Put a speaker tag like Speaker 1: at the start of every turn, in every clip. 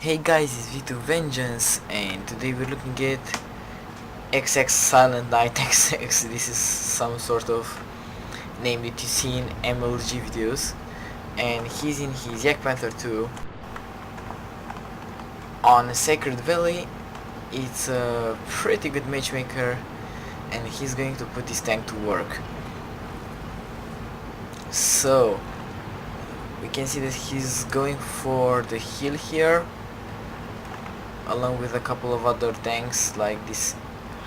Speaker 1: Hey guys, it's V2 Vengeance, and today we're looking at XX Silent Night XX. This is some sort of name that you see in MLG videos, and he's in his JagdPanther 2 on Sacred Valley. It's a pretty good matchmaker, and he's going to put his tank to work. So we can see that he's going for the hill here, along with a couple of other tanks like this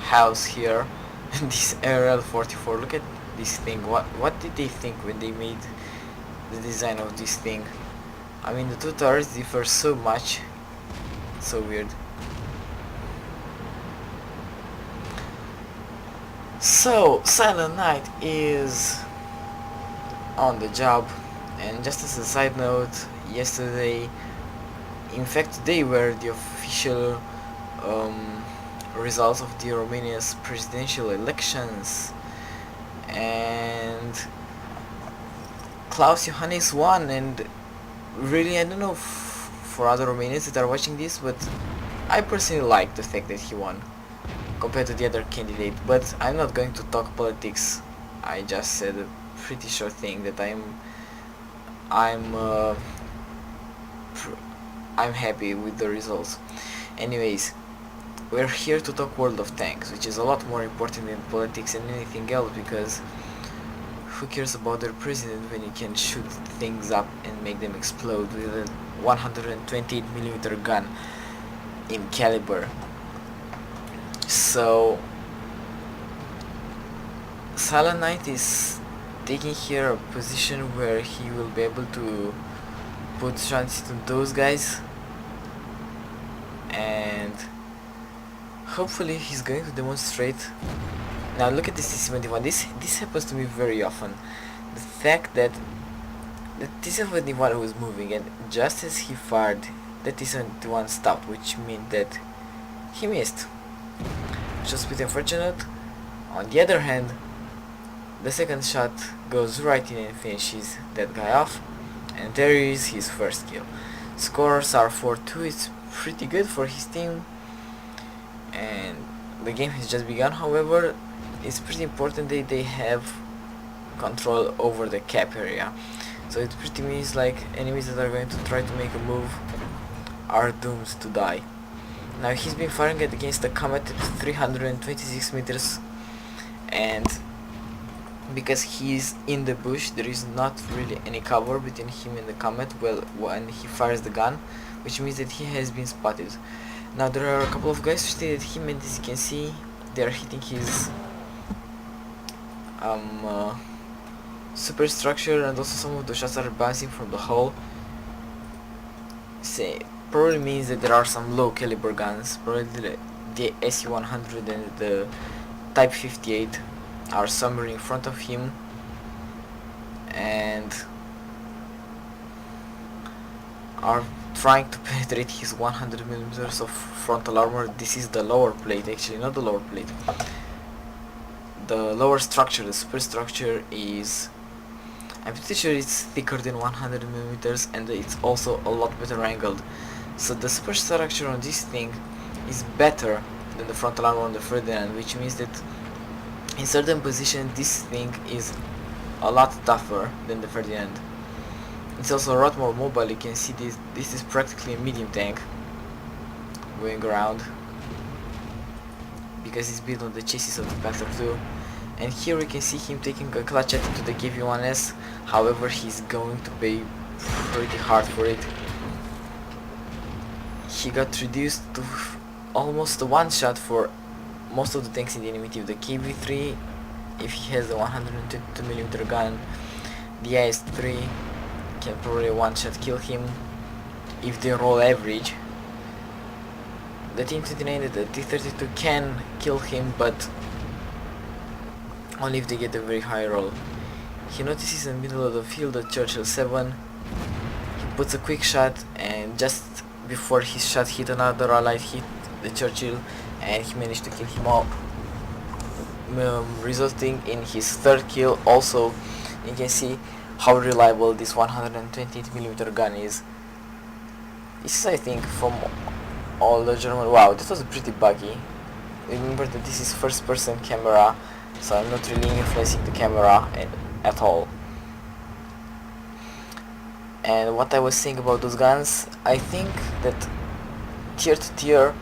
Speaker 1: house here and this RL-44. Look at this thing. What did they think when they made the design of this thing? I mean, the two towers differ so much. It's so weird. So Silent Night is on the job, and just as a side note, yesterday, in fact today, were the official results of the Romania's presidential elections, and Klaus Iohannis won. And really, I don't know for other Romanians that are watching this, but I personally like the fact that he won compared to the other candidate. But I'm not going to talk politics. I just said a pretty short thing that I'm happy with the results. Anyways, we're here to talk World of Tanks, which is a lot more important than politics and anything else, because who cares about their president when you can shoot things up and make them explode with a 128mm gun in caliber. So Silent Night is taking here a position where he will be able to put shots into those guys, and hopefully he's going to demonstrate. Now look at this T-71. This happens to me very often. The fact that the T-71 was moving, and just as he fired, the T-71 stopped, which meant that he missed, which was pretty unfortunate. On the other hand, the second shot goes right in and finishes that guy off, and there is his first kill. Scores are 4-2. It's pretty good for his team, and the game has just begun. However, it's pretty important that they have control over the cap area, so it pretty means like enemies that are going to try to make a move are doomed to die. Now he's been firing against the Comet at 326 meters, and because he's in the bush, there is not really any cover between him and the Comet when he fires the gun, which means that he has been spotted. Now there are a couple of guys who stayed at him, and as you can see, they are hitting his superstructure, and also some of the shots are bouncing from the hull. Probably means that there are some low caliber guns, probably the SU-100 and the Type 58 are somewhere in front of him, and are trying to penetrate his 100mm of frontal armor. This is the lower plate, actually, not the lower plate. The lower structure, the superstructure, is, I'm pretty sure it's thicker than 100mm, and it's also a lot better angled. So the superstructure on this thing is better than the frontal armor on the Ferdinand, which means that in certain positions this thing is a lot tougher than the Ferdinand. It's also a lot more mobile. You can see this is practically a medium tank going around, because it's built on the chassis of the Panther 2. And here we can see him taking a clutch at to the KV-1S. However, he's going to pay pretty hard for it. He got reduced to almost a one shot for most of the tanks in the enemy team. The KV-3, if he has a 122mm gun, the IS-3 can probably one shot kill him if they roll average. The Team 29 and the T-32 can kill him, but only if they get a very high roll. He notices in the middle of the field the Churchill 7. He puts a quick shot, and just before his shot hit, another allied hit the Churchill, and he managed to kill him all, resulting in his third kill. Also, you can see how reliable this 128mm gun is. This is, I think, from all the German. Wow, this was pretty buggy. Remember that this is first person camera, so I'm not really influencing the camera at all. And what I was saying about those guns, I think that tier to tier,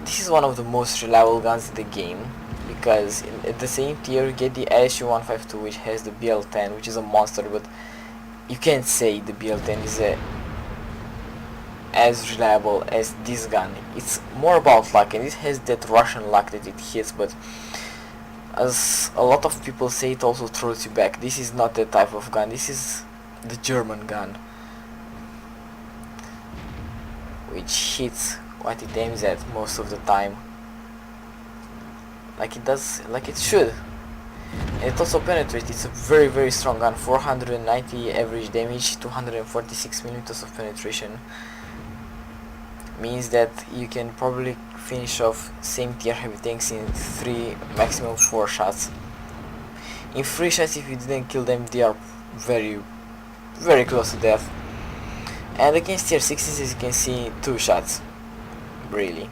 Speaker 1: this is one of the most reliable guns in the game, because at the same tier you get the ASU-152, which has the BL-10, which is a monster, but you can't say the BL-10 is as reliable as this gun. It's more about luck, and it has that Russian luck that it hits, but as a lot of people say, it also throws you back. This is not that type of gun. This is the German gun, which hits what it aims at most of the time, like it does, like it should. And it also penetrates. It's a very strong gun. 490 average damage, 246 millimeters of penetration, means that you can probably finish off same tier heavy tanks in 3, maximum 4 shots. In 3 shots, if you didn't kill them, they are very close to death. And against tier 60s, as you can see, 2 shots, really.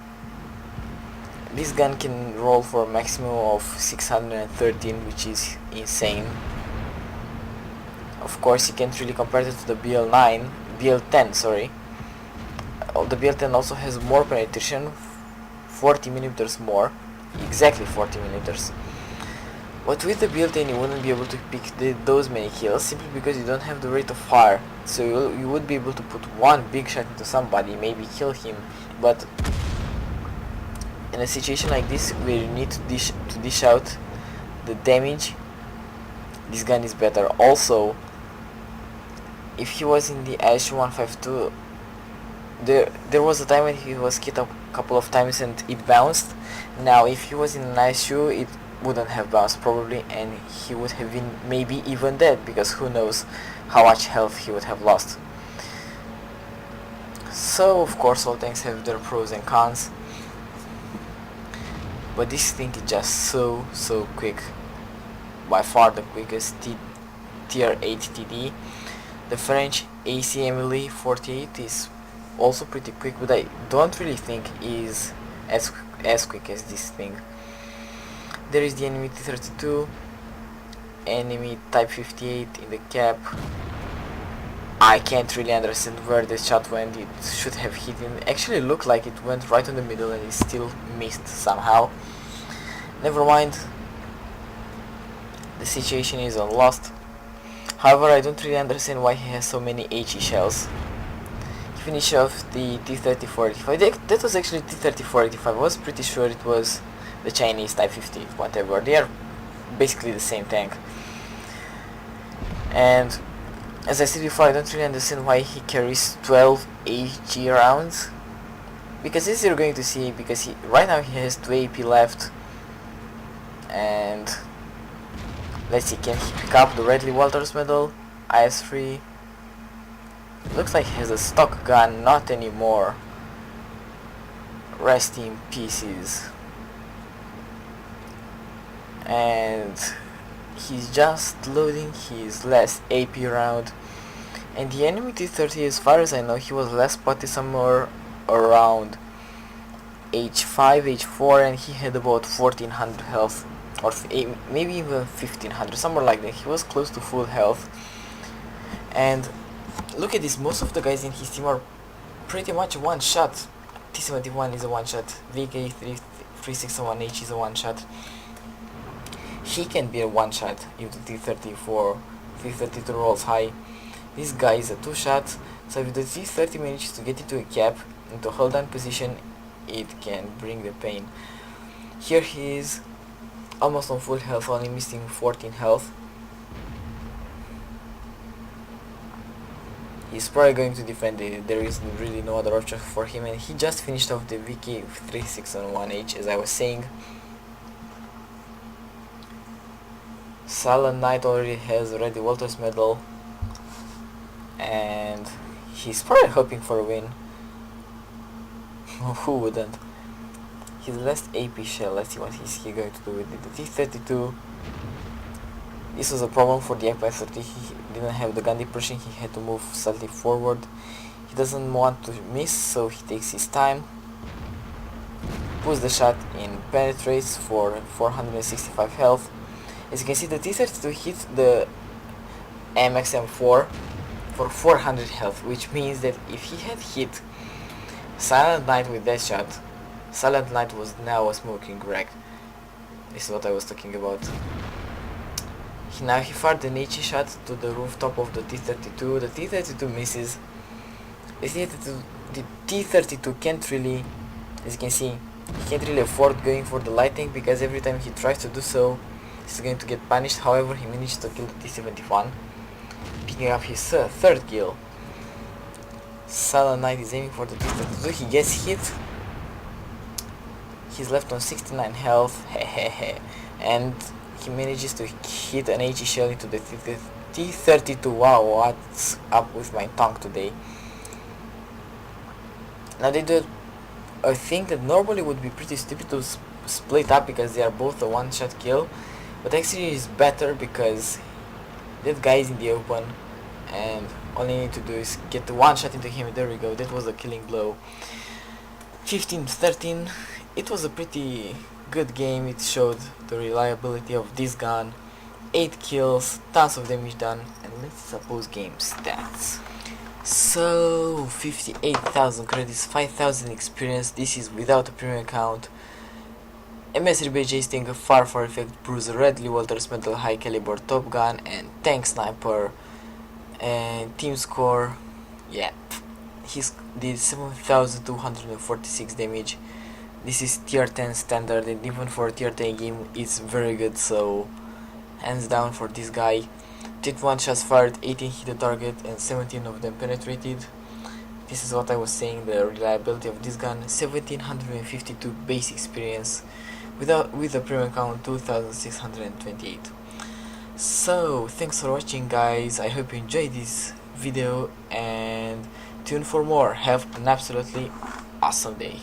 Speaker 1: This gun can roll for a maximum of 613, which is insane. Of course, you can't really compare it to the BL10, sorry. The BL10 also has more penetration, 40 millimeters more, exactly 40 millimeters. But with the BL10 you wouldn't be able to pick those many kills, simply because you don't have the rate of fire. So you would be able to put one big shot into somebody, maybe kill him, but in a situation like this where you need to dish out the damage, this gun is better. Also, if he was in the ASU-152, there was a time when he was hit a couple of times and it bounced. Now if he was in an ISU, it wouldn't have bounced probably, and he would have been maybe even dead, because who knows how much health he would have lost. So of course all tanks have their pros and cons, but this thing is just so quick, by far the quickest tier 8 TD. The French ACMLE 48 is also pretty quick, but I don't really think is as quick as this thing. There is the enemy T-32, enemy Type 58 in the cap. I can't really understand where the shot went. It should have hit him. Actually looked like it went right in the middle and it still missed somehow. Never mind. The situation is unlost. However, I don't really understand why he has so many HE shells. He finished off the T-3485. That was actually T-3485. I was pretty sure it was the Chinese Type 50, whatever. They are basically the same tank. And as I said before, I don't really understand why he carries 12 HG rounds, because as you're going to see, because right now he has 2 AP left. And let's see, can he pick up the Redley Walters medal? IS-3. Looks like he has a stock gun, not anymore. Rest in pieces. And he's just loading his last AP round. And the enemy T-30, as far as I know, he was last spotted somewhere around H5, H4, and he had about 1400 health, or maybe even 1500, somewhere like that. He was close to full health. And look at this, most of the guys in his team are pretty much one shot. T-71 is a one shot, VK-361H is a one shot. He can be a one shot if the T-32 rolls high. This guy is a 2 shot, so if the T-30 manages to get into a cap, into a hold down position, it can bring the pain. Here he is, almost on full health, only missing 14 health. He's probably going to defend it, there is really no other option for him, and he just finished off the VK-361H, as I was saying. Silent Knight already has already Walters medal, and he's probably hoping for a win. Who wouldn't? His last AP shell, let's see what he's going to do with it. The T-32, this was a problem for the JagdPanther. He didn't have the gun depression, he had to move slightly forward. He doesn't want to miss, so he takes his time, puts the shot in, penetrates for 465 health. As you can see, the T-32 hit the MXM4 for 400 health, which means that if he had hit Silent Night with that shot, Silent Night was now a smoking wreck. This is what I was talking about. Now he fired an HE shot to the rooftop of the T-32. The T-32 misses. The T-32 can't really, as you can see, he can't really afford going for the lighting, because every time he tries to do so, he's going to get punished. However, he managed to kill the T-71, picking up his third kill. Silent Knight is aiming for the T-32. He gets hit. He's left on 69 health, and he manages to hit an HE shell into the T-32. Wow, what's up with my tongue today? Now they do a thing that normally would be pretty stupid to split up, because they are both a one-shot kill, but actually is better because that guy is in the open and all you need to do is get the one shot into him. There we go, that was a killing blow. 15-13. It was a pretty good game. It showed the reliability of this gun. 8 kills, tons of damage done, and let's suppose game stats. So 58,000 credits, 5,000 experience. This is without a premium account. MS-RBJ Stinger, Far Effect, Bruiser, Redley Walters, Metal High Caliber, Top Gun, and Tank Sniper. And team score, yeah, he did 7,246 damage. This is tier 10 standard, and even for a tier 10 game it's very good, so hands down for this guy. 21 shots fired, 18 hit the target, and 17 of them penetrated. This is what I was saying, the reliability of this gun. 1752 base experience, with a premium count 2628. So thanks for watching, guys. I hope you enjoyed this video, and tune for more. Have an absolutely awesome day.